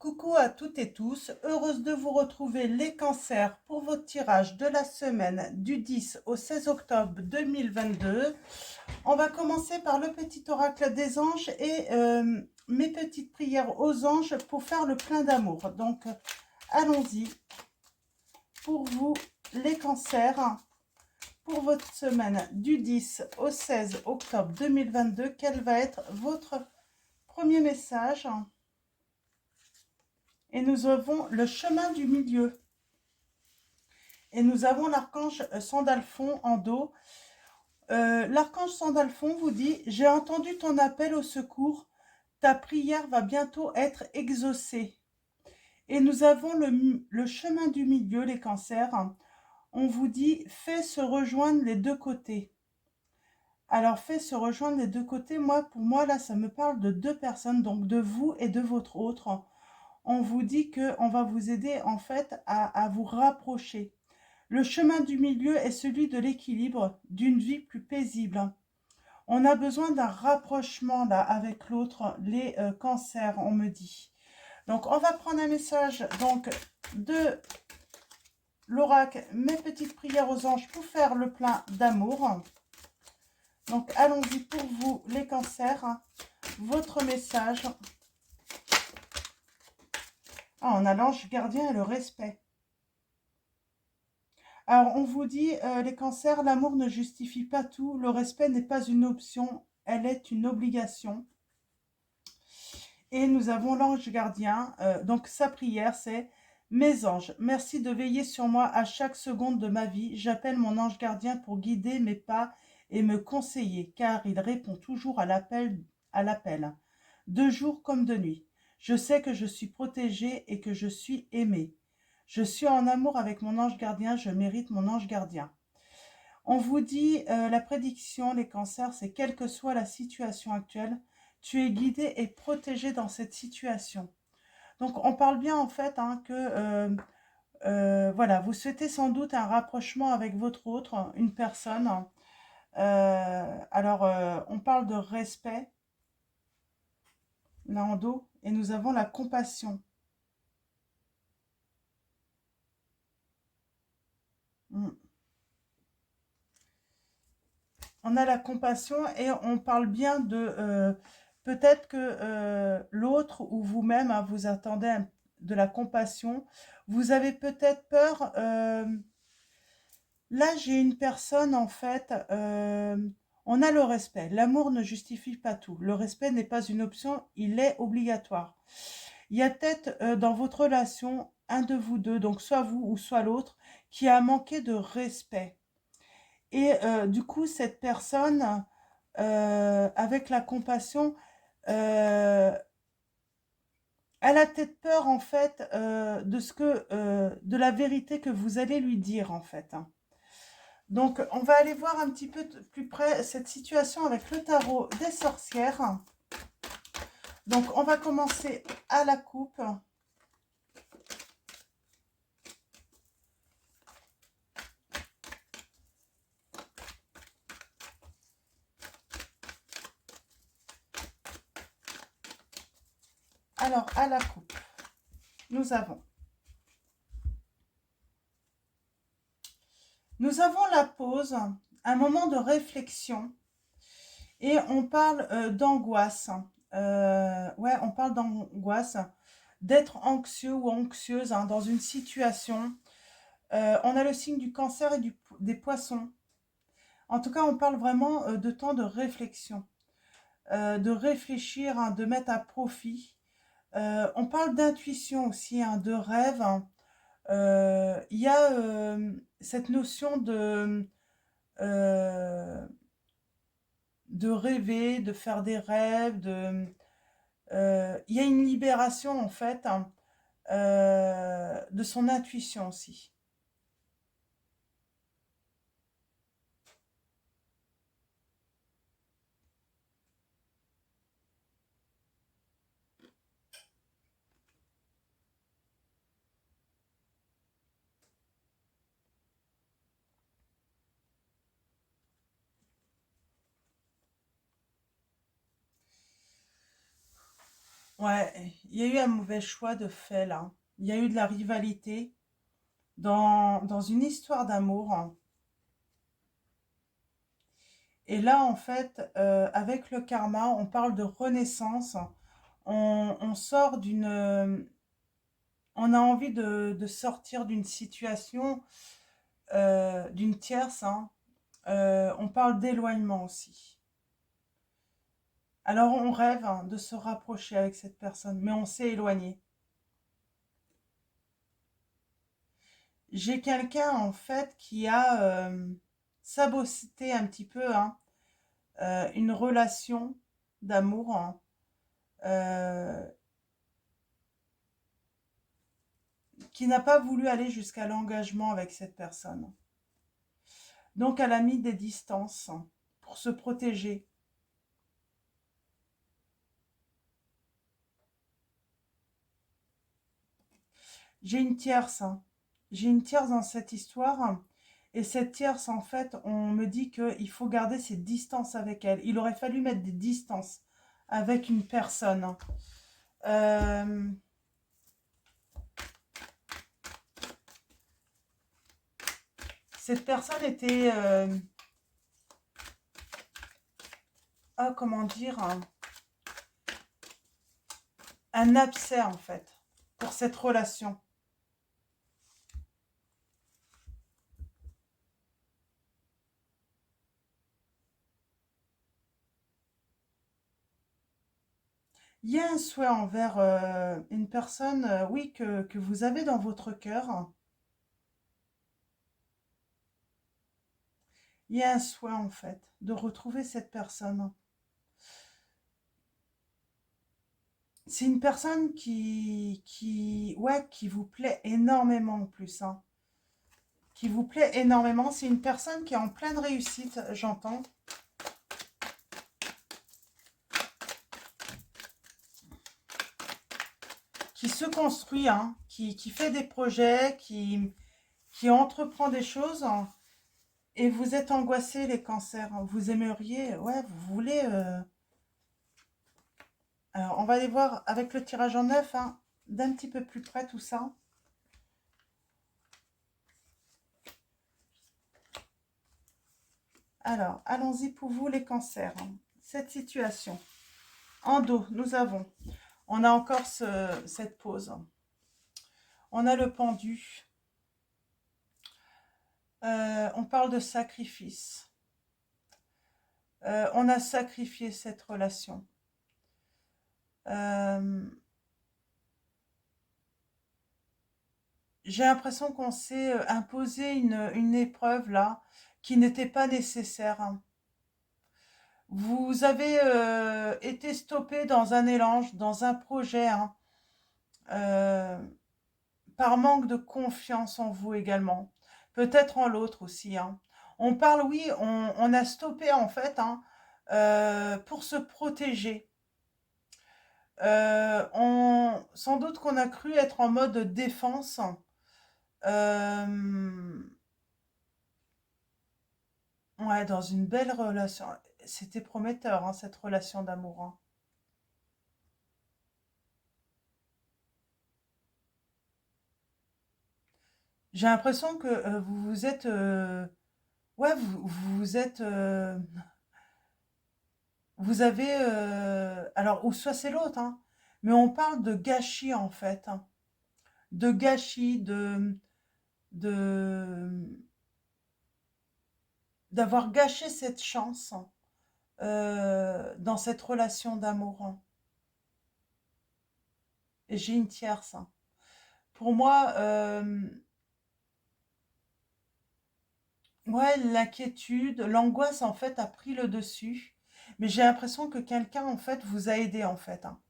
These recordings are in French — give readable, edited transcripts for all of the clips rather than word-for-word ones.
Coucou à toutes et tous, heureuse de vous retrouver les cancers pour votre tirage de la semaine du 10 au 16 octobre 2022. On va commencer par le petit oracle des anges et mes petites prières aux anges pour faire le plein d'amour. Donc allons-y pour vous les cancers pour votre semaine du 10 au 16 octobre 2022. Quel va être votre premier message? Et nous avons le chemin du milieu. Et nous avons l'archange Sandalphon en dos. L'archange Sandalphon vous dit: j'ai entendu ton appel au secours. Ta prière va bientôt être exaucée. Et nous avons le chemin du milieu, les cancers. On vous dit: fais se rejoindre les deux côtés. Alors, fais se rejoindre les deux côtés. Pour moi, là, ça me parle de deux personnes, donc de vous et de votre autre. On vous dit qu'on va vous aider en fait à vous rapprocher. Le chemin du milieu est celui de l'équilibre, d'une vie plus paisible. On a besoin d'un rapprochement là avec l'autre, les cancers, on me dit. Donc on va prendre un message donc de l'oracle, mes petites prières aux anges pour faire le plein d'amour. Donc allons-y pour vous les cancers, votre message. Ah, on a l'ange gardien et le respect. Alors, on vous dit, les cancers, l'amour ne justifie pas tout. Le respect n'est pas une option, elle est une obligation. Et nous avons l'ange gardien. Donc, sa prière, c'est: mes anges, merci de veiller sur moi à chaque seconde de ma vie. J'appelle mon ange gardien pour guider mes pas et me conseiller, car il répond toujours à l'appel, de jour comme de nuit. Je sais que je suis protégée et que je suis aimée. Je suis en amour avec mon ange gardien, je mérite mon ange gardien. On vous dit, la prédiction, les cancers, c'est: quelle que soit la situation actuelle, tu es guidé et protégé dans cette situation. Donc on parle bien en fait que voilà, vous souhaitez sans doute un rapprochement avec votre autre, une personne. On parle de respect, là en dos, et nous avons la compassion. Mm. On a la compassion et on parle bien de peut-être que l'autre ou vous-même, vous attendez de la compassion. Vous avez peut-être peur. Là, j'ai une personne en fait. On a le respect. L'amour ne justifie pas tout. Le respect n'est pas une option, il est obligatoire. Il y a peut-être dans votre relation un de vous deux, donc soit vous ou soit l'autre, qui a manqué de respect. Et du coup, cette personne, avec la compassion, euh, elle a peut-être peur en fait de la vérité que vous allez lui dire en fait. Donc, on va aller voir un petit peu plus près cette situation avec le tarot des sorcières. Donc, on va commencer à la coupe. Alors, à la coupe, nous avons la pause, un moment de réflexion, et on parle d'angoisse. Ouais, on parle d'angoisse, d'être anxieux ou anxieuse dans une situation. On a le signe du cancer et des poissons. En tout cas, on parle vraiment de temps de réflexion, de réfléchir, de mettre à profit. On parle d'intuition aussi, de rêve. Il y a cette notion euh, de rêver, de faire des rêves, il y a une libération en fait de son intuition aussi. Ouais, il y a eu un mauvais choix de fait là. Il y a eu de la rivalité dans une histoire d'amour, hein. Et là, en fait, avec le karma, on parle de renaissance. On sort on a envie de sortir d'une situation, d'une tierce, hein. On parle d'éloignement aussi. Alors on rêve, hein, de se rapprocher avec cette personne, mais on s'est éloigné. J'ai quelqu'un en fait qui a saboté un petit peu, hein, une relation d'amour, hein, euh, qui n'a pas voulu aller jusqu'à l'engagement avec cette personne. Donc elle a mis des distances, hein, pour se protéger. J'ai une tierce, hein. J'ai une tierce dans cette histoire. Et cette tierce, en fait, on me dit qu'il faut garder ses distances avec elle. Il aurait fallu mettre des distances avec une personne. Euh, cette personne était, ah, comment dire, un abcès, en fait, pour cette relation. Il y a un souhait envers une personne, oui, que vous avez dans votre cœur. Il y a un souhait, en fait, de retrouver cette personne. C'est une personne ouais, qui vous plaît énormément en plus, hein. Qui vous plaît énormément. C'est une personne qui est en pleine réussite, j'entends. Qui se construit, hein, qui fait des projets, qui entreprend des choses, hein. Et vous êtes angoissés, les cancers, hein. Vous aimeriez, ouais, vous voulez... Alors, on va aller voir avec le tirage en neuf, hein, d'un petit peu plus près tout ça. Alors, allons-y pour vous, les cancers, hein. Cette situation. En dos, nous avons... On a encore cette pause. On a le pendu. On parle de sacrifice. On a sacrifié cette relation. Euh, j'ai l'impression qu'on s'est imposé une épreuve là qui n'était pas nécessaire, hein. Vous avez été stoppé dans un élan, dans un projet, hein, euh, par manque de confiance en vous également. Peut-être en l'autre aussi, hein. On parle, oui, on a stoppé en fait, hein, pour se protéger. Sans doute qu'on a cru être en mode défense. Euh, ouais, dans une belle relation. C'était prometteur, hein, cette relation d'amour, hein. J'ai l'impression que vous vous êtes... ouais, vous êtes... vous avez... alors, ou soit c'est l'autre, hein, mais on parle de gâchis, en fait, hein. De gâchis, de, d'avoir gâché cette chance, dans cette relation d'amour, hein. Et j'ai une tierce, hein. Pour moi, ouais, l'inquiétude, l'angoisse, en fait, a pris le dessus. Mais j'ai l'impression que quelqu'un, en fait, vous a aidé, en fait, hein.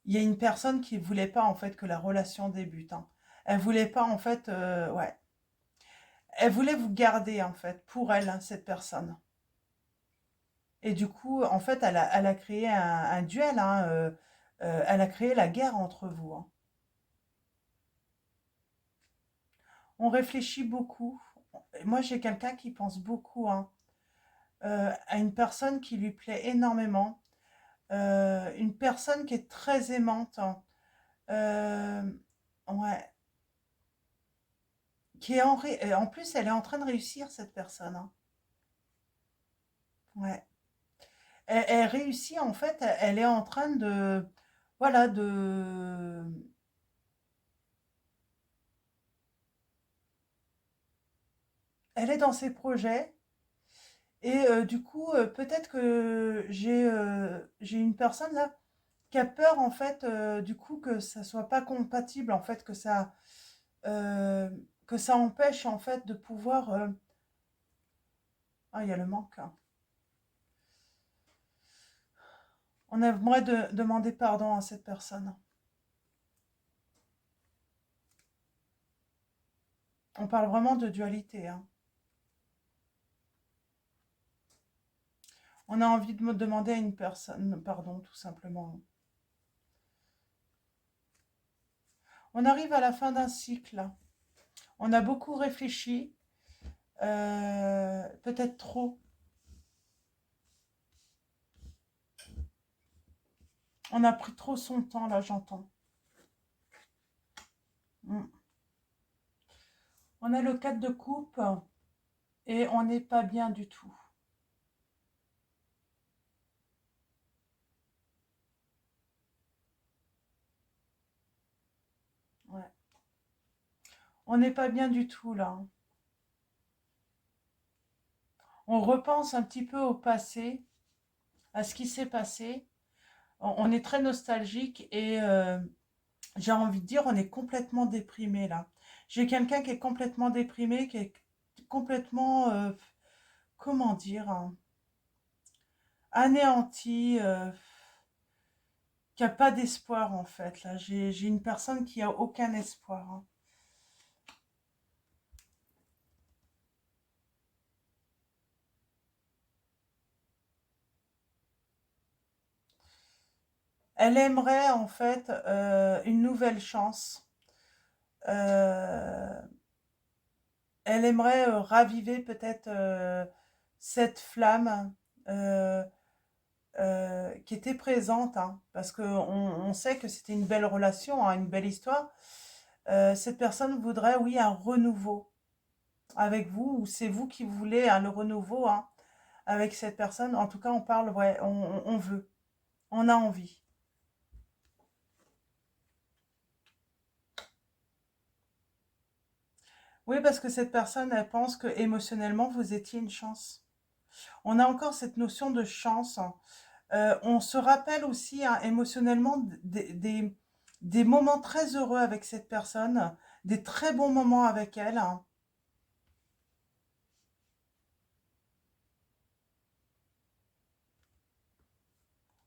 Il y a une personne qui voulait pas, en fait, que la relation débute, hein. Elle voulait pas, en fait, ouais. Elle voulait vous garder, en fait, pour elle, hein, cette personne. Et du coup, en fait, elle a créé un duel, hein, elle a créé la guerre entre vous, hein. On réfléchit beaucoup. Moi, j'ai quelqu'un qui pense beaucoup, hein, à une personne qui lui plaît énormément. une personne qui est très aimante, hein. Euh, ouais, qui est en plus, elle est en train de réussir, cette personne, hein. Ouais. Elle réussit, en fait, elle est en train de, voilà, elle est dans ses projets. Et du coup, peut-être que j'ai une personne là qui a peur en fait, du coup que ça soit pas compatible, en fait, euh, que ça empêche en fait de pouvoir. Ah, il y a le manque, hein. On aimerait demander pardon à cette personne. On parle vraiment de dualité, hein. On a envie de me demander à une personne pardon, tout simplement. On arrive à la fin d'un cycle. On a beaucoup réfléchi, peut-être trop. On a pris trop son temps, là, j'entends. Mm. On a le 4 de coupe et on n'est pas bien du tout. Ouais. On n'est pas bien du tout, là. On repense un petit peu au passé, à ce qui s'est passé. On est très nostalgique et j'ai envie de dire, on est complètement déprimé, là. J'ai quelqu'un qui est complètement déprimé, qui est complètement, comment dire, hein, anéanti, qui a pas d'espoir, en fait, là. J'ai une personne qui a aucun espoir, hein. Elle aimerait en fait une nouvelle chance. Euh, Elle aimerait raviver peut-être cette flamme euh, qui était présente, hein, parce on sait que c'était une belle relation, hein, une belle histoire. Cette personne voudrait, oui, un renouveau avec vous, ou c'est vous qui voulez le renouveau, hein, avec cette personne. En tout cas, on parle, ouais, on veut, on a envie. Oui, parce que cette personne, elle pense que émotionnellement, vous étiez une chance. On a encore cette notion de chance, hein. On se rappelle aussi, hein, émotionnellement des moments très heureux avec cette personne, des très bons moments avec elle, hein.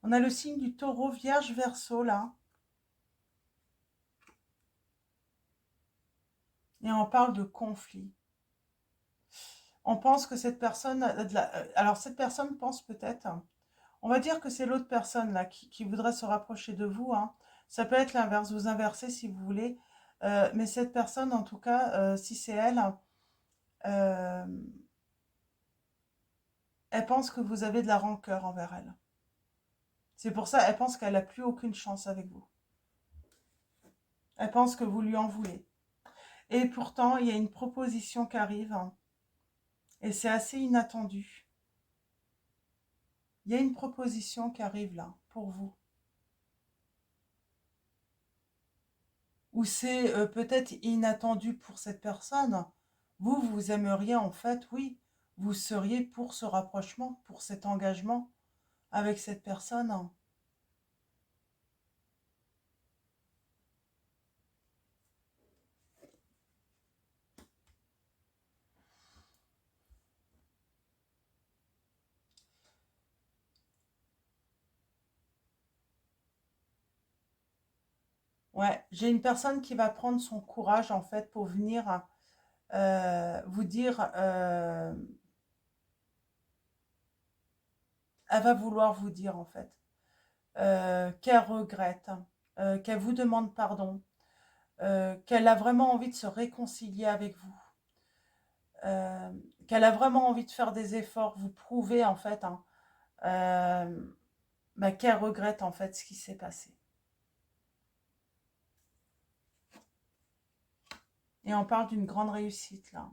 On a le signe du taureau vierge verseau là, et on parle de conflit. On pense que cette personne, alors cette personne pense peut-être, hein, on va dire que c'est l'autre personne là qui voudrait se rapprocher de vous, hein. Ça peut être l'inverse, vous inversez si vous voulez. Mais cette personne, en tout cas, si c'est elle, euh, elle pense que vous avez de la rancœur envers elle. C'est pour ça, elle pense qu'elle n'a plus aucune chance avec vous. Elle pense que vous lui en voulez. Et pourtant, il y a une proposition qui arrive, hein, et c'est assez inattendu. Il y a une proposition qui arrive là, pour vous. Ou c'est peut-être inattendu pour cette personne. Vous aimeriez en fait, oui, vous seriez pour ce rapprochement, pour cet engagement avec cette personne, hein. Ouais, j'ai une personne qui va prendre son courage en fait pour venir vous dire, elle va vouloir vous dire en fait qu'elle regrette, qu'elle vous demande pardon, qu'elle a vraiment envie de se réconcilier avec vous, euh, qu'elle a vraiment envie de faire des efforts, vous prouver en fait, hein, euh, bah, qu'elle regrette en fait ce qui s'est passé. Et on parle d'une grande réussite là.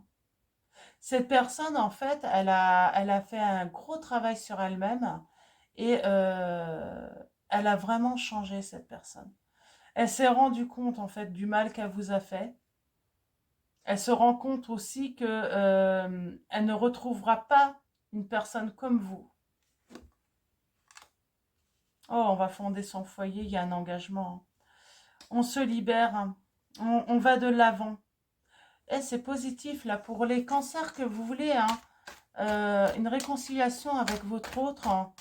Cette personne, en fait, elle a fait un gros travail sur elle-même et elle a vraiment changé, cette personne. Elle s'est rendue compte, en fait, du mal qu'elle vous a fait. Elle se rend compte aussi que elle ne retrouvera pas une personne comme vous. Oh, on va fonder son foyer, il y a un engagement. On se libère, hein. On va de l'avant. Et c'est positif, là, pour les cancers que vous voulez, hein. Une réconciliation avec votre autre, hein.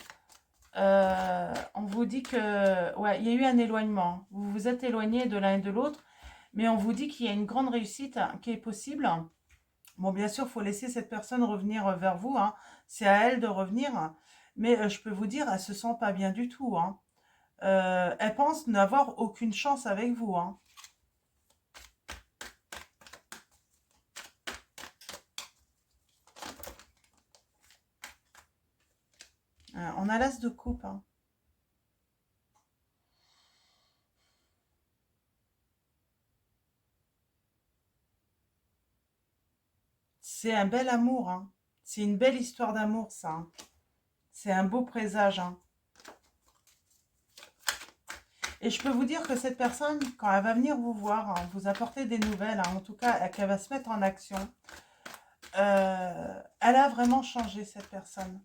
On vous dit que, ouais, il y a eu un éloignement. Vous vous êtes éloigné de l'un et de l'autre, mais on vous dit qu'il y a une grande réussite qui est possible. Bon, bien sûr, il faut laisser cette personne revenir vers vous, hein. C'est à elle de revenir. Mais je peux vous dire, elle se sent pas bien du tout, hein. Elle pense n'avoir aucune chance avec vous, hein. On a l'as de coupe, hein. C'est un bel amour, hein. C'est une belle histoire d'amour, ça, hein. C'est un beau présage, hein. Et je peux vous dire que cette personne, quand elle va venir vous voir, hein, vous apporter des nouvelles, hein, en tout cas qu'elle va se mettre en action, elle a vraiment changé, cette personne.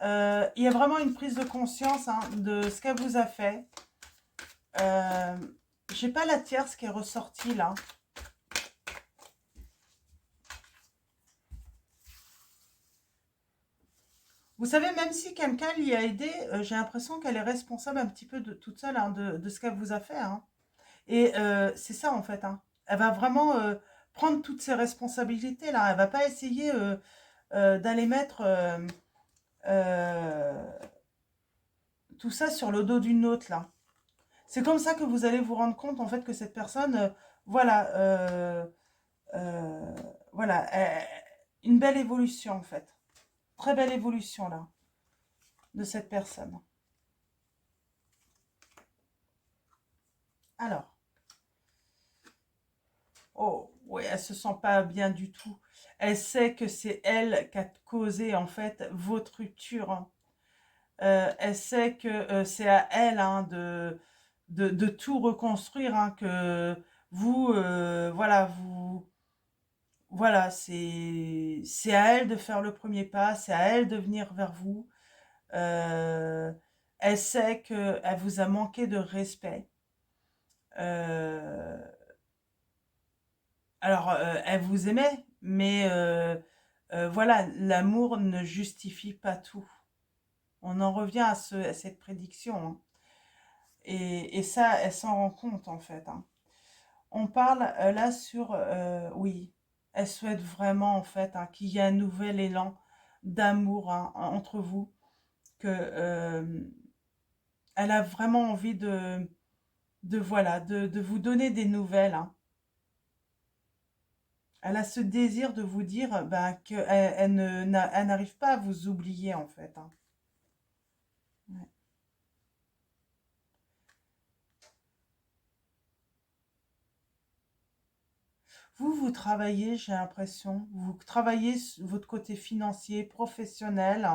Il y a vraiment une prise de conscience, hein, de ce qu'elle vous a fait. J'ai pas la tierce qui est ressortie là. Vous savez, même si quelqu'un l'y a aidé, j'ai l'impression qu'elle est responsable un petit peu de toute seule, hein, de ce qu'elle vous a fait, hein. Et c'est ça en fait, hein. Elle va vraiment prendre toutes ses responsabilités là. Elle va pas essayer d'aller mettre euh, tout ça sur le dos d'une autre là. C'est comme ça que vous allez vous rendre compte en fait que cette personne, voilà, euh, voilà, une belle évolution en fait. Très belle évolution là, de cette personne. Alors, oh, oui, elle se sent pas bien du tout. Elle sait que c'est elle qui a causé en fait votre rupture, hein. Elle sait que c'est à elle, hein, de tout reconstruire, hein, que vous, voilà, voilà, c'est à elle de faire le premier pas, c'est à elle de venir vers vous. Euh, Elle sait que elle vous a manqué de respect. Euh, alors, elle vous aimait, mais voilà, l'amour ne justifie pas tout. On en revient à cette prédiction, hein. Et ça, elle s'en rend compte en fait, hein. On parle là sur, oui, elle souhaite vraiment en fait, hein, qu'il y ait un nouvel élan d'amour, hein, entre vous, que elle a vraiment envie voilà, de vous donner des nouvelles, hein. Elle a ce désir de vous dire ben, qu'elle elle n'arrive pas à vous oublier en fait, hein. Ouais. Vous travaillez, j'ai l'impression, vous travaillez votre côté financier, professionnel.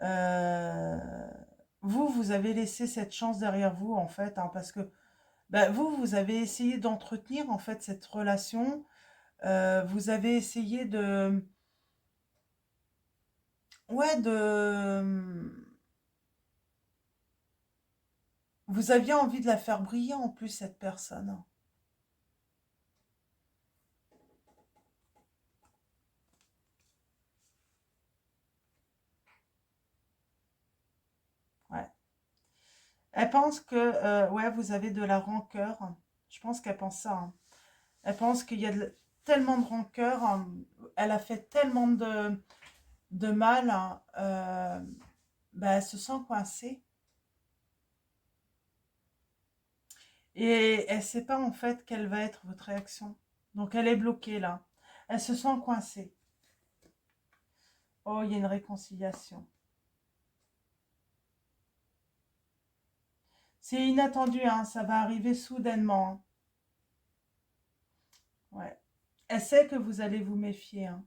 Euh, vous avez laissé cette chance derrière vous, en fait, hein, parce que bah, vous avez essayé d'entretenir, en fait, cette relation. Vous avez essayé de... Ouais, vous aviez envie de la faire briller, en plus, cette personne. Ouais. Elle pense que, ouais, vous avez de la rancœur. Je pense qu'elle pense ça, hein. Elle pense qu'il y a tellement de rancœur, hein. Elle a fait tellement de mal, hein. Ben, elle se sent coincée. Et elle ne sait pas en fait quelle va être votre réaction. Donc elle est bloquée là. Elle se sent coincée. Oh, il y a une réconciliation. C'est inattendu, hein, ça va arriver soudainement, hein. Ouais. Elle sait que vous allez vous méfier, hein.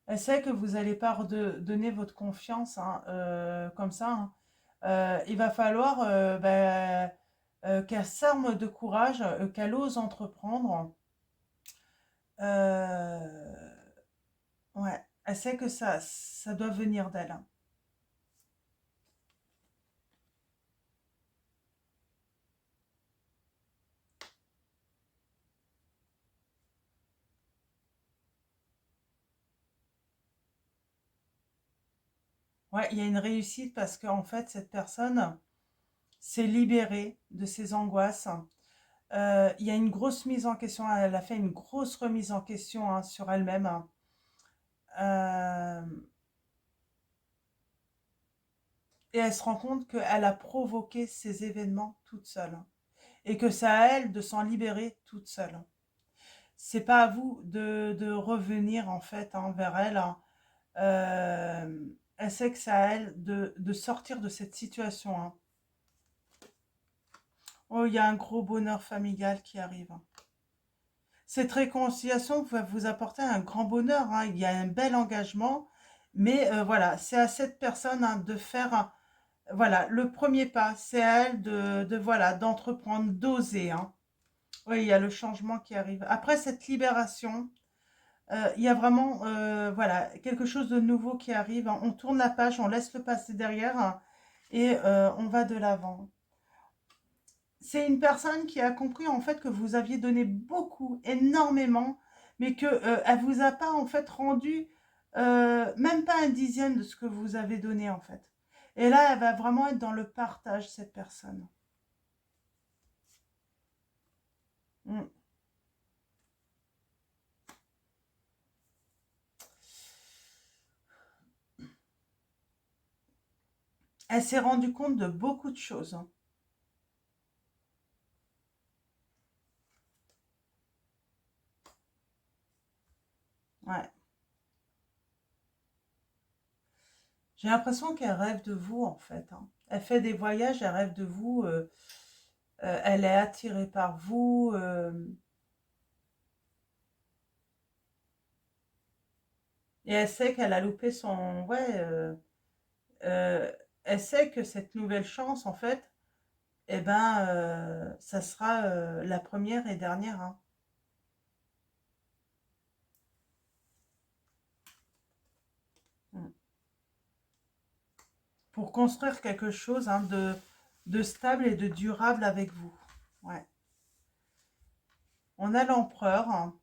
Elle sait que vous n'allez pas donner votre confiance, hein, comme ça, hein. Il va falloir qu'elle s'arme de courage, qu'elle ose entreprendre. Euh, ouais, elle sait que ça doit venir d'elle, hein. Ouais, il y a une réussite parce qu'en fait, cette personne s'est libérée de ses angoisses. Il y a une grosse mise en question. Elle a fait une grosse remise en question, hein, sur elle-même, hein. Euh, et elle se rend compte qu'elle a provoqué ces événements toute seule, hein, et que c'est à elle de s'en libérer toute seule. C'est pas à vous de revenir en fait, hein, vers elle, hein. Elle sait que c'est à elle de sortir de cette situation, hein. Oh, il y a un gros bonheur familial qui arrive, hein. Cette réconciliation va vous apporter un grand bonheur, hein. Il y a un bel engagement, mais voilà, c'est à cette personne, hein, de faire, voilà, le premier pas. C'est à elle voilà, d'entreprendre, d'oser, hein. Oui, il y a le changement qui arrive. Après cette libération, il y a vraiment, voilà, quelque chose de nouveau qui arrive, hein. On tourne la page, on laisse le passé derrière, hein, et on va de l'avant. C'est une personne qui a compris en fait que vous aviez donné beaucoup, énormément, mais que elle vous a pas en fait rendu même pas un dixième de ce que vous avez donné en fait. Et là, elle va vraiment être dans le partage, cette personne. Mm. Elle s'est rendue compte de beaucoup de choses, hein. Ouais. J'ai l'impression qu'elle rêve de vous en fait, hein. Elle fait des voyages, elle rêve de vous. Elle est attirée par vous. Et elle sait qu'elle a loupé son... Ouais, euh, elle sait que cette nouvelle chance, en fait, eh ben, ça sera la première et dernière, hein. Mm. Pour construire quelque chose, hein, de stable et de durable avec vous. Ouais. On a l'empereur, hein.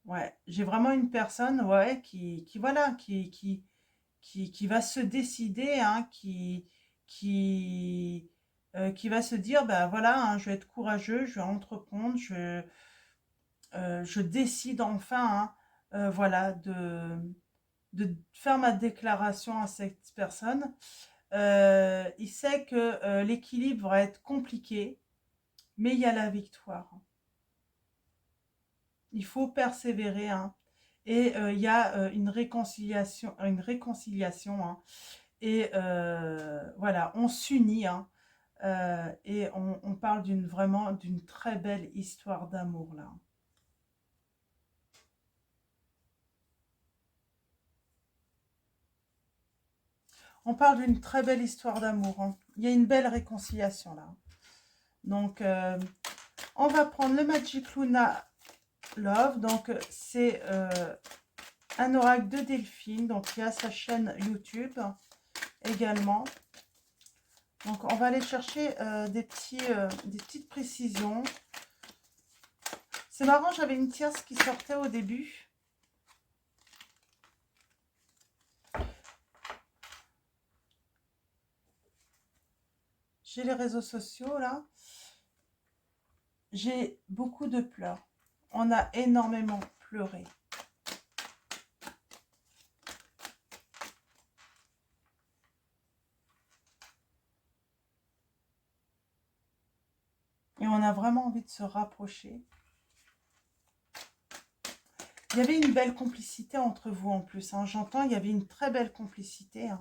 Ouais. J'ai vraiment une personne, ouais, voilà, qui va se décider, hein, qui va se dire, ben voilà, hein, je vais être courageux, je vais entreprendre, je décide enfin, hein, voilà, de faire ma déclaration à cette personne. Il sait que l'équilibre va être compliqué, mais il y a la victoire. Il faut persévérer, hein. Et il y a une réconciliation, hein. Et voilà, on s'unit, hein. Et on parle vraiment d'une très belle histoire d'amour là. On parle d'une très belle histoire d'amour, hein. Il y a une belle réconciliation là. Donc, on va prendre le Magic Luna Love. Donc, c'est un oracle de Delphine. Donc, il y a sa chaîne YouTube également. Donc, on va aller chercher des petites précisions. C'est marrant, j'avais une tierce qui sortait au début. J'ai les réseaux sociaux là. J'ai beaucoup de pleurs. On a énormément pleuré. Et on a vraiment envie de se rapprocher. Il y avait une belle complicité entre vous en plus, hein. J'entends, il y avait une très belle complicité, hein.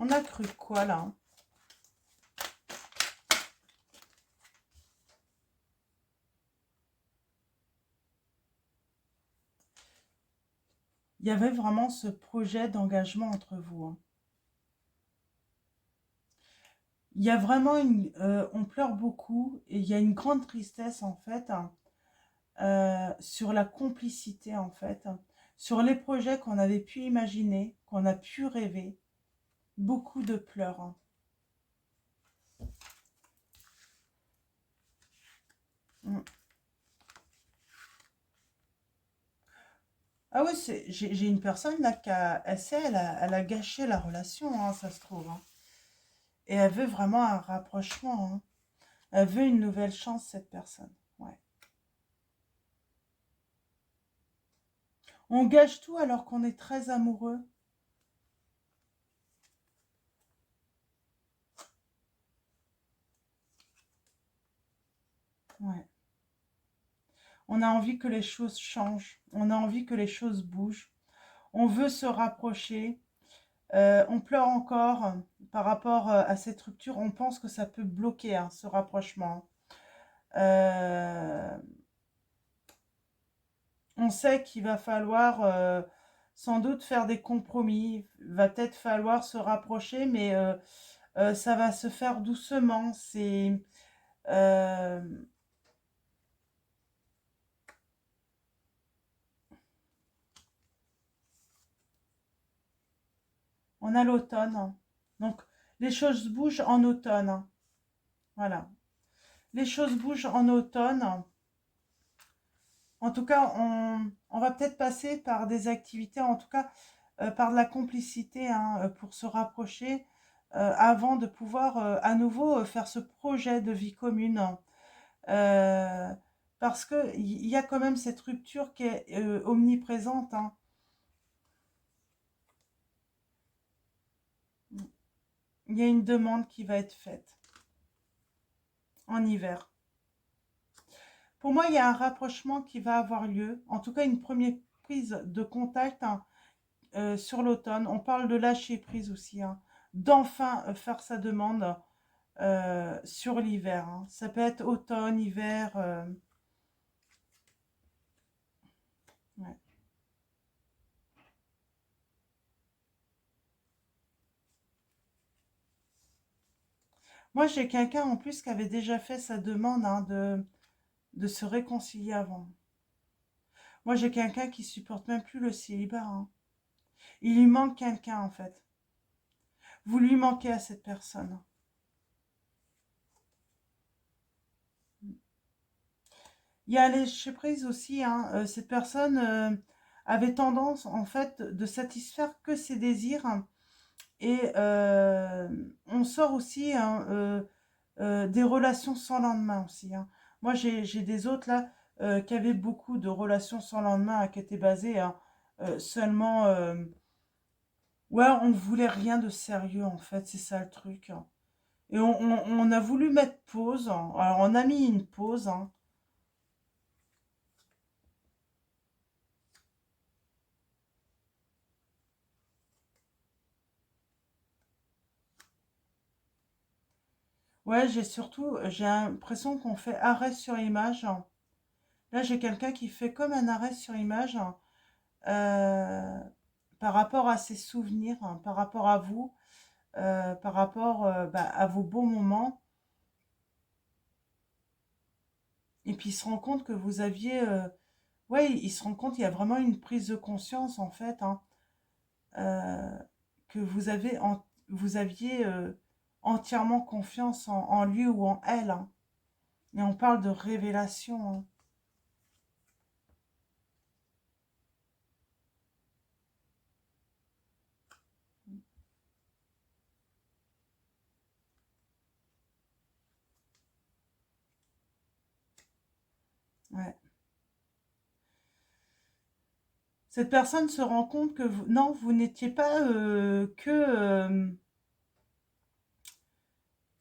On a cru quoi là, hein? Il y avait vraiment ce projet d'engagement entre vous, hein. Il y a vraiment on pleure beaucoup et il y a une grande tristesse en fait, hein, sur la complicité en fait, hein, sur les projets qu'on avait pu imaginer, qu'on a pu rêver. Beaucoup de pleurs, hein. Mm. Ah oui, j'ai une personne là elle a gâché la relation, hein, ça se trouve, hein. Et elle veut vraiment un rapprochement, hein. Elle veut une nouvelle chance, cette personne. Ouais. On gâche tout alors qu'on est très amoureux. Ouais. On a envie que les choses changent. On a envie que les choses bougent. On veut se rapprocher. On pleure encore par rapport à cette rupture. On pense que ça peut bloquer, hein, ce rapprochement. Euh, on sait qu'il va falloir sans doute faire des compromis. Il va peut-être falloir se rapprocher, mais ça va se faire doucement. Euh, on a l'automne, hein. Donc les choses bougent en automne, hein. Voilà. Les choses bougent en automne. En tout cas, on va peut-être passer par des activités, en tout cas par de la complicité, hein, pour se rapprocher avant de pouvoir à nouveau faire ce projet de vie commune, hein. Euh, Parce qu'il y a quand même cette rupture qui est omniprésente, hein. Il y a une demande qui va être faite en hiver. Pour moi, il y a un rapprochement qui va avoir lieu, en tout cas une première prise de contact, hein, sur l'automne. On parle de lâcher prise aussi, hein, d'enfin faire sa demande sur l'hiver, hein. Ça peut être automne, hiver. Ouais. Moi, j'ai quelqu'un en plus qui avait déjà fait sa demande, hein, de se réconcilier avant. Moi, j'ai quelqu'un qui supporte même plus le célibat, hein. Il lui manque quelqu'un en fait. Vous lui manquez à cette personne. Il y a lâcher prise aussi, hein. Cette personne avait tendance en fait de satisfaire que ses désirs, hein. Et on sort aussi, hein, des relations sans lendemain aussi, hein. Moi, j'ai des autres là qui avaient beaucoup de relations sans lendemain, hein, qui étaient basées, hein, seulement. Ouais, on voulait rien de sérieux en fait, c'est ça le truc, hein. Et on a voulu mettre pause, hein. Alors on a mis une pause, hein. Ouais, j'ai l'impression qu'on fait arrêt sur image, hein. Là, j'ai quelqu'un qui fait comme un arrêt sur image, hein, euh, par rapport à ses souvenirs, hein, par rapport à vous, par rapport bah, à vos bons moments. Et puis, il se rend compte que vous aviez... ouais, il se rend compte qu'il y a vraiment une prise de conscience, en fait, hein, euh, que vous aviez entièrement confiance en lui ou en elle, hein. Et on parle de révélation, hein. Ouais. Cette personne se rend compte que vous, non, vous n'étiez pas que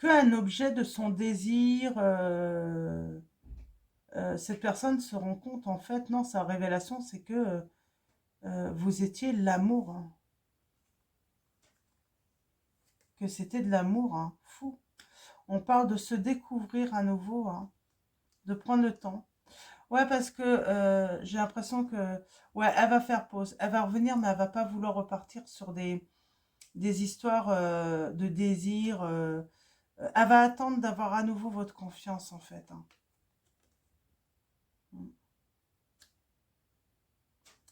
un objet de son désir. Cette personne se rend compte, en fait, non, sa révélation, c'est que vous étiez l'amour, hein. que c'était de l'amour, hein, fou. On parle de se découvrir à nouveau, hein, de prendre le temps. Ouais, parce que j'ai l'impression que, ouais, elle va faire pause. Elle va revenir, mais elle va pas vouloir repartir sur des histoires de désir. Elle va attendre d'avoir à nouveau votre confiance, en fait, hein.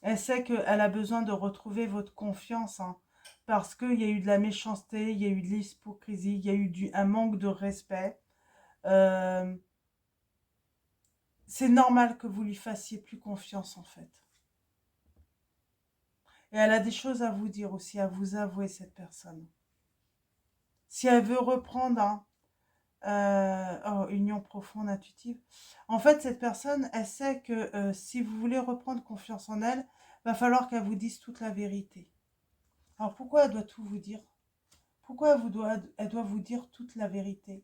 Elle sait qu'elle a besoin de retrouver votre confiance, hein, parce qu'il y a eu de la méchanceté, il y a eu de l'hypocrisie, il y a eu un manque de respect. Euh, c'est normal que vous lui fassiez plus confiance, en fait. Et elle a des choses à vous dire aussi, à vous avouer, cette personne. Si elle veut reprendre, hein, union profonde, intuitive. En fait, cette personne, elle sait que si vous voulez reprendre confiance en elle, va falloir qu'elle vous dise toute la vérité. Alors pourquoi elle doit tout vous dire? Pourquoi elle doit vous dire toute la vérité?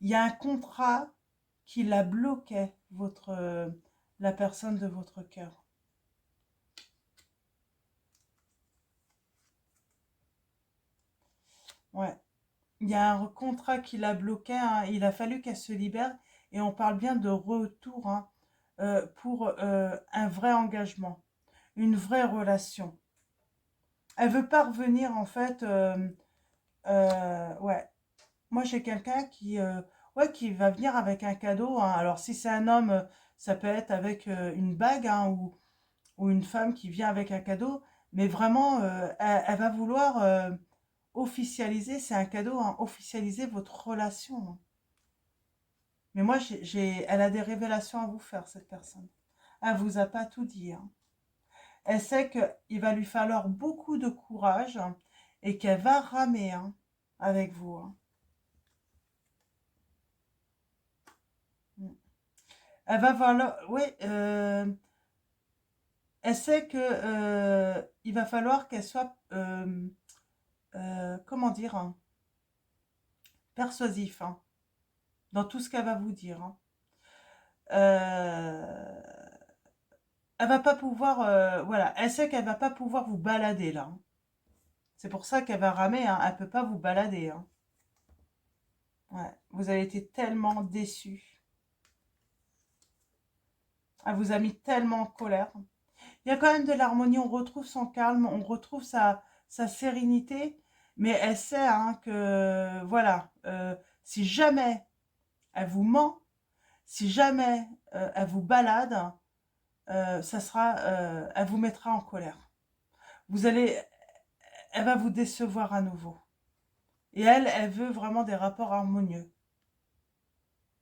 Il y a un contrat qui la bloquait, la personne de votre cœur. Ouais. Il y a un contrat qui la bloquait, hein. Il a fallu qu'elle se libère. Et on parle bien de retour, hein, pour un vrai engagement, une vraie relation. Elle veut pas revenir, en fait. Ouais. Moi, j'ai quelqu'un ouais, qui va venir avec un cadeau, hein. Alors, si c'est un homme, ça peut être avec une bague, hein, ou une femme qui vient avec un cadeau. Mais vraiment, elle va vouloir officialiser, c'est un cadeau, hein, officialiser votre relation, hein. Mais moi, elle a des révélations à vous faire, cette personne. Elle vous a pas tout dit, hein. Elle sait qu'il va lui falloir beaucoup de courage, hein, et qu'elle va ramer, hein, avec vous, hein. Elle va falloir, oui, elle sait que il va falloir qu'elle soit, comment dire, hein, persuasif, hein, dans tout ce qu'elle va vous dire, hein. Euh, Elle va pas pouvoir, voilà, elle sait qu'elle va pas pouvoir vous balader là, hein. C'est pour ça qu'elle va ramer, hein. Elle peut pas vous balader, hein. Ouais. Vous avez été tellement déçus. Elle vous a mis tellement en colère. Il y a quand même de l'harmonie, on retrouve son calme, on retrouve sa sérénité, mais elle sait, hein, que, voilà, si jamais elle vous ment, si jamais elle vous balade, elle vous mettra en colère. Vous allez, elle va vous décevoir à nouveau. Et elle veut vraiment des rapports harmonieux.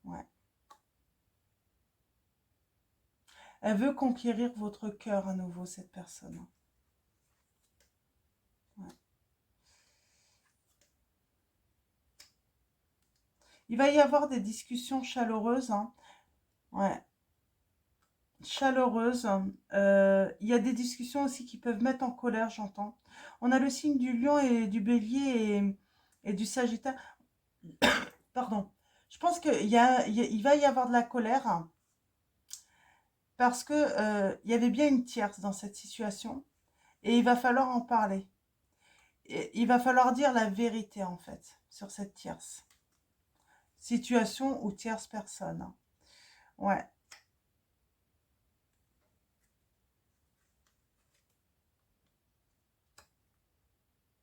Ouais. Elle veut conquérir votre cœur à nouveau, cette personne. Ouais. Il va y avoir des discussions chaleureuses, hein. Ouais. Chaleureuses. Il y a des discussions aussi qui peuvent mettre en colère, j'entends. On a le signe du lion et du bélier et du sagittaire. Pardon. Je pense qu'il va y avoir de la colère, hein, parce que il y avait bien une tierce dans cette situation et il va falloir en parler. Et il va falloir dire la vérité, en fait, sur cette tierce situation ou tierce personne, hein. Ouais.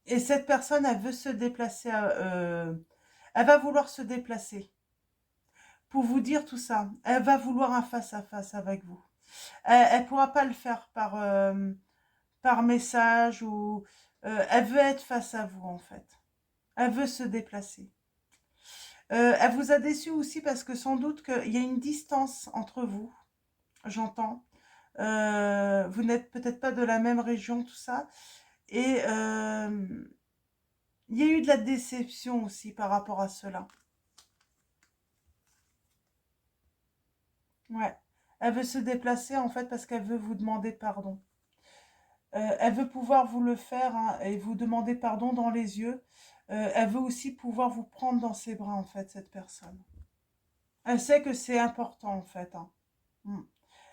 Et cette personne, elle veut se déplacer, elle va vouloir se déplacer pour vous dire tout ça. Elle va vouloir un face-à-face avec vous. Elle ne pourra pas le faire par message ou... elle veut être face à vous, en fait. Elle veut se déplacer. Elle vous a déçu aussi parce que sans doute qu'il y a une distance entre vous, j'entends. Vous n'êtes peut-être pas de la même région, tout ça. Et il y a eu de la déception aussi par rapport à cela. Ouais. Elle veut se déplacer en fait parce qu'elle veut vous demander pardon. Elle veut pouvoir vous le faire, hein, et vous demander pardon dans les yeux. Elle veut aussi pouvoir vous prendre dans ses bras en fait, cette personne. Elle sait que c'est important en fait, hein. Mm.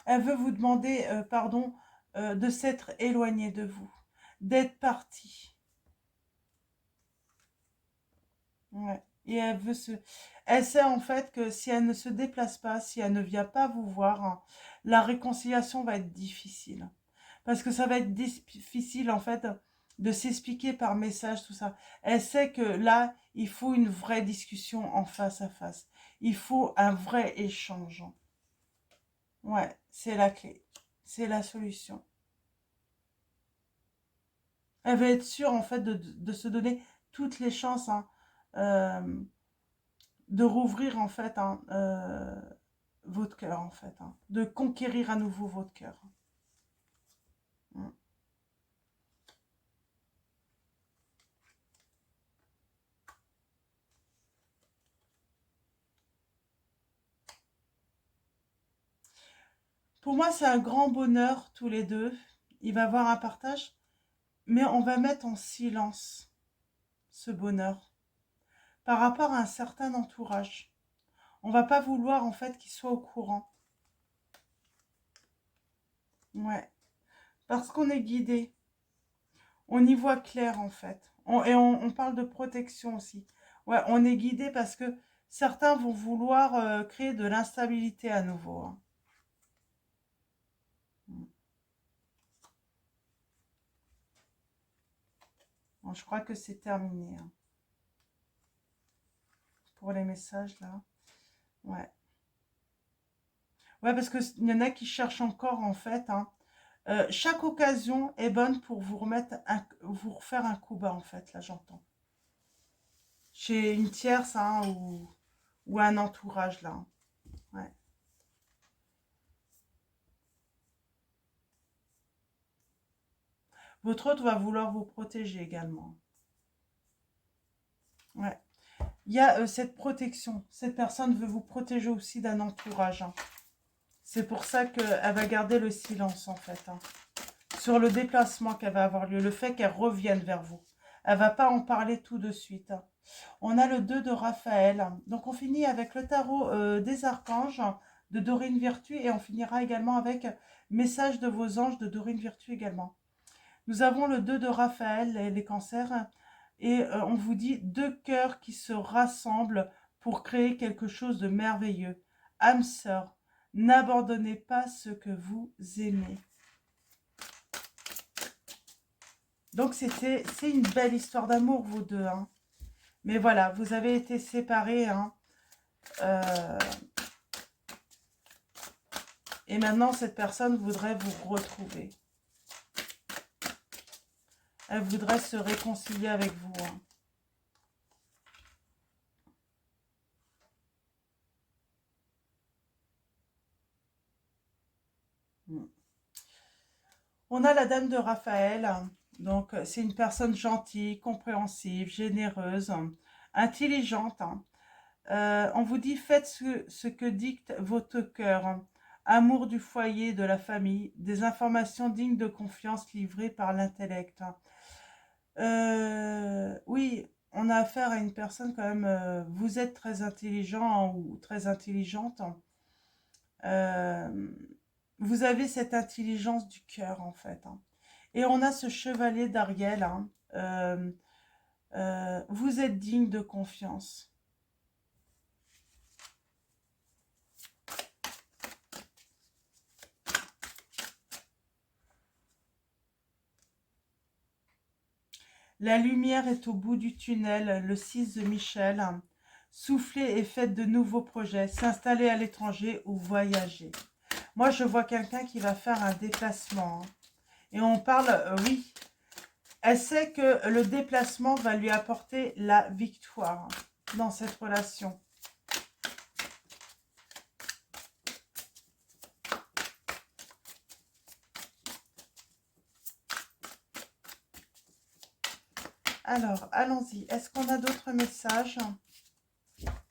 Elle veut vous demander pardon de s'être éloignée de vous, d'être partie. Ouais. Et elle sait en fait que si elle ne se déplace pas, si elle ne vient pas vous voir, hein, la réconciliation va être difficile. Parce que ça va être difficile en fait de s'expliquer par message tout ça. Elle sait que là, il faut une vraie discussion en face à face. Il faut un vrai échange. Ouais, c'est la clé. C'est la solution. Elle va être sûre en fait de se donner toutes les chances, hein, euh, de rouvrir en fait, hein, votre cœur en fait, hein, de conquérir à nouveau votre cœur. Mm. Pour moi, c'est un grand bonheur tous les deux. Il va y avoir un partage, mais on va mettre en silence ce bonheur par rapport à un certain entourage. On va pas vouloir en fait qu'il soit au courant. Ouais, parce qu'on est guidé. On y voit clair en fait. On parle de protection aussi. Ouais, on est guidé parce que certains vont vouloir créer de l'instabilité à nouveau, hein. Bon, je crois que c'est terminé, hein, pour les messages là. Ouais. Ouais, parce qu'il y en a qui cherchent encore en fait, hein. Chaque occasion est bonne pour vous refaire un coup bas en fait, là j'entends. Chez une tierce, hein, ou un entourage là, hein. Ouais. Votre autre va vouloir vous protéger également. Ouais. Il y a cette protection. Cette personne veut vous protéger aussi d'un entourage, hein. C'est pour ça qu'elle va garder le silence en fait, hein, sur le déplacement qu'elle va avoir lieu, le fait qu'elle revienne vers vous. Elle va pas en parler tout de suite, hein. On a le 2 de Raphaël. Donc on finit avec le tarot des archanges de Dorine Virtue et on finira également avec message de vos anges de Dorine Virtue également. Nous avons le 2 de Raphaël, les cancers, et on vous dit deux cœurs qui se rassemblent pour créer quelque chose de merveilleux. Âme sœur, n'abandonnez pas ce que vous aimez. Donc c'est une belle histoire d'amour, vous deux, hein. Mais voilà, vous avez été séparés, hein. Euh, et maintenant, cette personne voudrait vous retrouver. Elle voudrait se réconcilier avec vous, hein. On a la dame de Raphaël. Donc, c'est une personne gentille, compréhensive, généreuse, intelligente, hein. On vous dit, faites ce que dicte votre cœur, hein. Amour du foyer, de la famille, des informations dignes de confiance livrées par l'intellect, hein. Oui, on a affaire à une personne quand même, vous êtes très intelligent ou très intelligente, hein. Euh, vous avez cette intelligence du cœur en fait, hein. Et on a ce chevalier d'Ariel, hein. Vous êtes digne de confiance. La lumière est au bout du tunnel, le 6 de Michel. Soufflez et faites de nouveaux projets, s'installer à l'étranger ou voyager. Moi, je vois quelqu'un qui va faire un déplacement, hein. Et on parle, oui, elle sait que le déplacement va lui apporter la victoire, hein, dans cette relation. Alors, allons-y. Est-ce qu'on a d'autres messages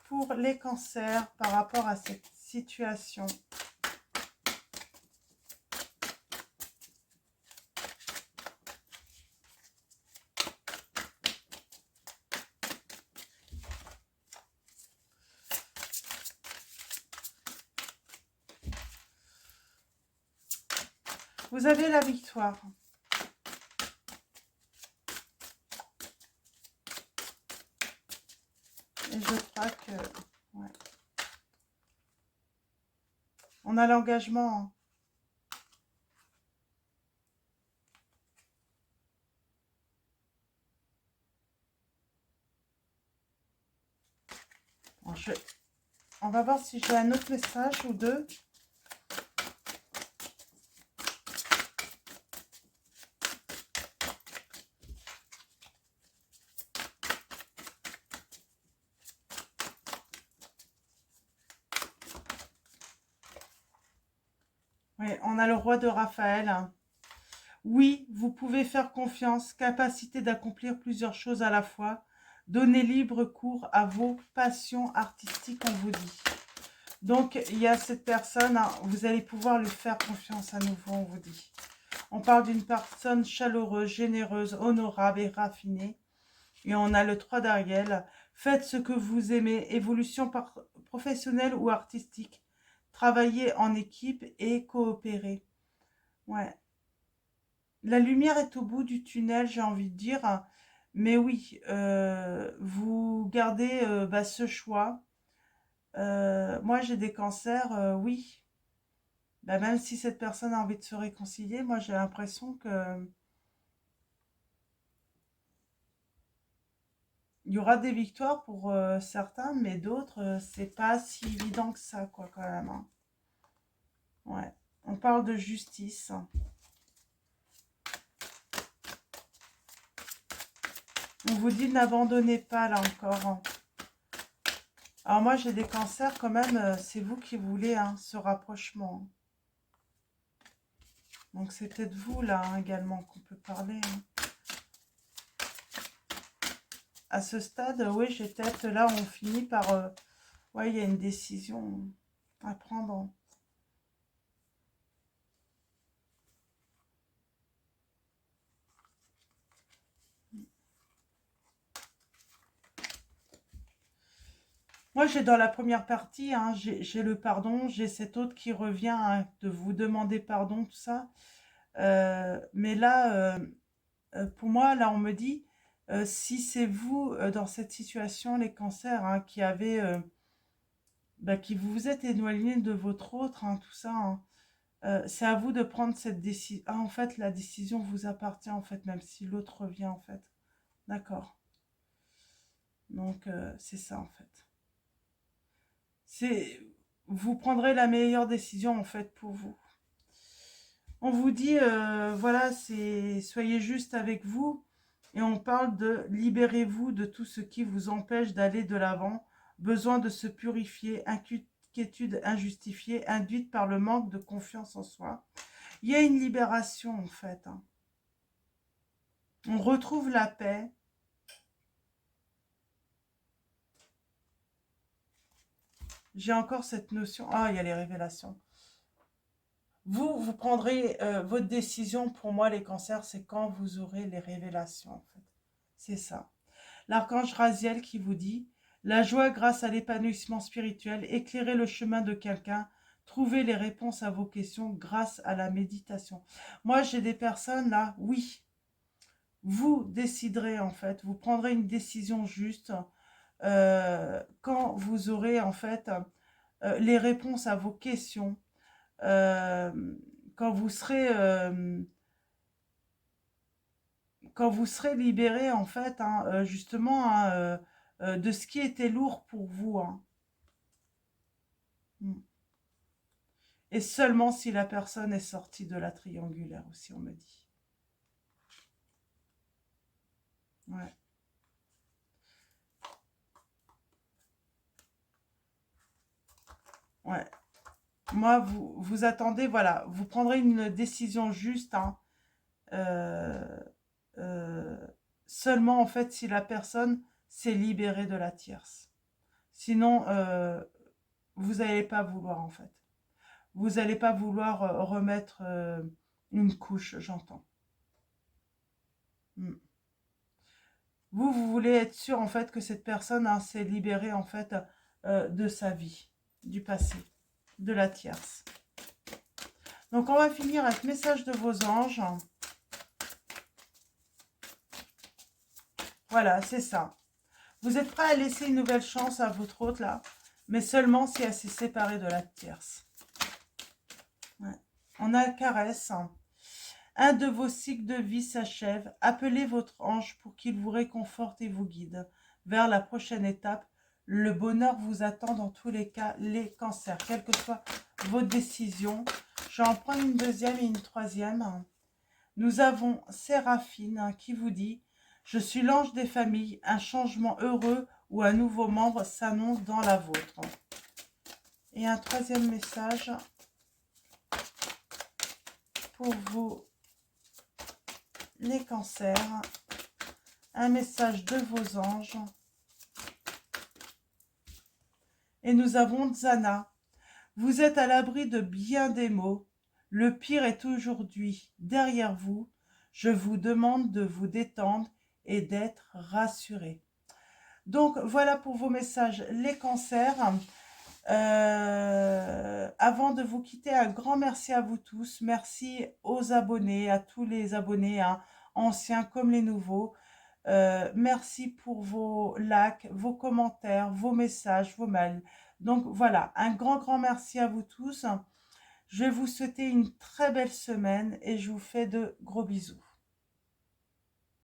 pour les cancers par rapport à cette situation? Vous avez la victoire. Et je crois que... Ouais. On a l'engagement. Hein. Bon, on va voir si j'ai un autre message ou deux. Oui, on a le roi de Raphaël. Hein. Oui, vous pouvez faire confiance, capacité d'accomplir plusieurs choses à la fois. Donnez libre cours à vos passions artistiques, on vous dit. Donc, il y a cette personne, hein, vous allez pouvoir lui faire confiance à nouveau, on vous dit. On parle d'une personne chaleureuse, généreuse, honorable et raffinée. Et on a le 3 d'Ariel. Faites ce que vous aimez, évolution professionnelle ou artistique. Travaillez en équipe et coopérez. Ouais. La lumière est au bout du tunnel, j'ai envie de dire. Mais oui, vous gardez ce choix. Moi, j'ai des cancers, oui. Bah, même si cette personne a envie de se réconcilier, moi, j'ai l'impression que il y aura des victoires pour certains, mais d'autres, c'est pas si évident que ça, quoi, quand même. Hein. Ouais. On parle de justice. On vous dit n'abandonnez pas, là encore. Hein. Alors moi, j'ai des cancers quand même, c'est vous qui voulez hein, ce rapprochement. Donc c'est peut-être vous, là, hein, également, qu'on peut parler. Hein. À ce stade, oui, j'ai peut-être, là, on finit par... ouais, il y a une décision à prendre. Moi, j'ai dans la première partie, hein, j'ai le pardon, j'ai cet autre qui revient hein, de vous demander pardon, tout ça. Mais là, pour moi, là, on me dit, si c'est vous, dans cette situation, les cancers, hein, qui avez, qui vous êtes éloigné de votre autre, hein, tout ça, hein, c'est à vous de prendre cette décision. Ah, en fait, la décision vous appartient, en fait, même si l'autre revient, en fait. D'accord. Donc, c'est ça, en fait. Vous prendrez la meilleure décision, en fait, pour vous. On vous dit, voilà, soyez juste avec vous. Et on parle de libérez-vous de tout ce qui vous empêche d'aller de l'avant. Besoin de se purifier, inquiétude injustifiée, induite par le manque de confiance en soi. Il y a une libération, en fait. Hein. On retrouve la paix. J'ai encore cette notion. Ah, il y a les révélations. Vous prendrez votre décision. Pour moi, les cancers, c'est quand vous aurez les révélations, en fait. C'est ça. L'archange Raziel qui vous dit « La joie grâce à l'épanouissement spirituel, éclairez le chemin de quelqu'un, trouvez les réponses à vos questions grâce à la méditation. » Moi, j'ai des personnes là, oui, vous déciderez en fait, vous prendrez une décision juste quand vous aurez en fait les réponses à vos questions, euh, quand vous serez... quand vous serez libéré, en fait, hein, justement, hein, de ce qui était lourd pour vous. Hein. Mm. Et seulement si la personne est sortie de la triangulaire aussi, on me dit. Ouais. Ouais. Moi, vous attendez, voilà, vous prendrez une décision juste, hein, euh, euh, seulement, en fait, si la personne s'est libérée de la tierce. Sinon, vous n'allez pas vouloir, en fait. Vous n'allez pas vouloir remettre une couche, j'entends. Mm. Vous voulez être sûr, en fait, que cette personne hein, s'est libérée, en fait, de sa vie, du passé, de la tierce. Donc, on va finir avec message de vos anges. Voilà, c'est ça. Vous êtes prêt à laisser une nouvelle chance à votre hôte, là, mais seulement si elle s'est séparée de la tierce. Ouais. On a caresse. Un de vos cycles de vie s'achève. Appelez votre ange pour qu'il vous réconforte et vous guide vers la prochaine étape. Le bonheur vous attend dans tous les cas, les cancers, quelle que soit votre décision. Je vais en prendre une deuxième et une troisième. Nous avons Séraphine qui vous dit « Je suis l'ange des familles, un changement heureux ou un nouveau membre s'annonce dans la vôtre. » Et un troisième message pour vous, les cancers. Un message de vos anges. Et nous avons Zana. Vous êtes à l'abri de bien des maux. Le pire est aujourd'hui derrière vous. Je vous demande de vous détendre et d'être rassuré. Donc, voilà pour vos messages, les cancers. Avant de vous quitter, un grand merci à vous tous. Merci aux abonnés, à tous les abonnés, hein, anciens comme les nouveaux. Merci pour vos likes, vos commentaires, vos messages, vos mails. Donc voilà, un grand merci à vous tous. Je vais vous souhaiter une très belle semaine et je vous fais de gros bisous.